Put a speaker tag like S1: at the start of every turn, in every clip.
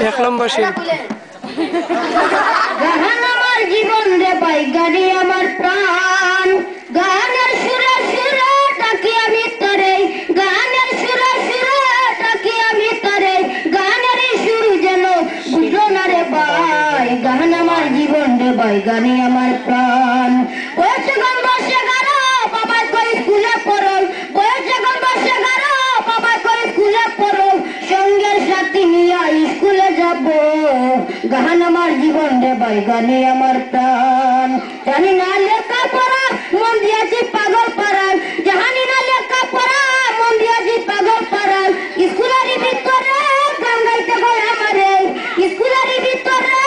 S1: এক নম্বর শিল্প
S2: গান আমার জীবন রে পাই গাড়ি আমার প্রাণ গানের সুরে সুরে ডাকি আমি তরে গানের সুরে সুরে ডাকি আমি তরে গানের সুর যেন বুঝলো না রে ভাই গান আমার জীবন রে ভাই গানে আমার প্রাণ বয়সে গান বসে গারো বাবা কই স্কুলে পড়ো বয়সে গান বসে গারো বাবা কই স্কুলে পড়ো সঙ্গের সাথী নিয়ে স্কুলে যাব গান আমার জীবন রে ভাই গানে আমার প্রাণ জানি না লেখা পড়া মন দিয়েছি পাগল পাড়ায় জানি না লেখা পড়া মন দিয়েছি পাগল পাড়ায় স্কুলের ভিতরে গান গাইতে গো আমারে স্কুলের ভিতরে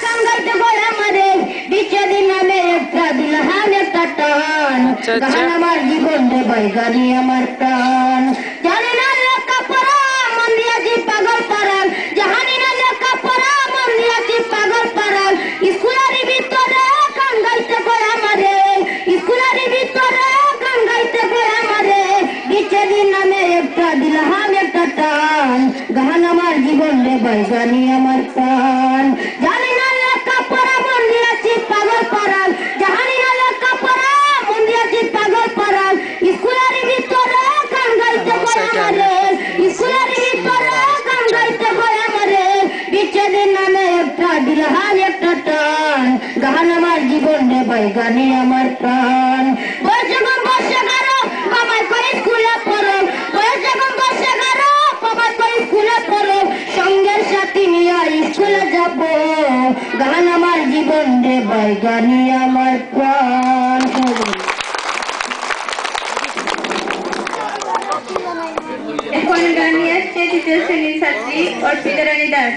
S2: গান গাইতে গো আমারে বিচ্ছেদি নামে একটা দিলহান একটা টান গান আমার জীবন রে ভাই গানে আমার প্রাণ জানি না লেখা পড়া মন দিয়েছি পাগল পাড়ায় জানি না লেখা পড়া মন দিয়েছি পাগল পাড়ায় স্কুলের ভিতরে গান গাইতে গো আমারে স্কুলের ভিতরে গান গাইতে গো আমারে বিচ্ছেদি নামে একটা দিলহান একটা টান গান আমার জীবন রে ভাই গানে আমার প্রাণ জানি না লেখা পড়া মন দিয়েছি পাগল পাড়ায় জানি না লেখা পড়া মন দিয়েছি পাগল পাড়ায় স্কুলের ভিতরে গান গাইতে গো আমারে স্কুলের ভিতরে গান গাইতে গো আমারে বিচ্ছেদি নামে একটা দিলহান একটা টান গান আমার জীবন রে ভাই গানে আমার প্রাণ বসে গো বসে গারো বাবা কই স্কুলে পড়ো বসে গো বসে গারো বাবা কই স্কুলে পড়ো সঙ্গের সাথী নিয়ে স্কুলে যাব গান আমার জীবন রে ভাই গানে আমার প্রাণ
S3: এখন গান নিয়ে আসছে তৃতীয় শ্রেণীর ছাত্রী অর্পিতা রানী দাস।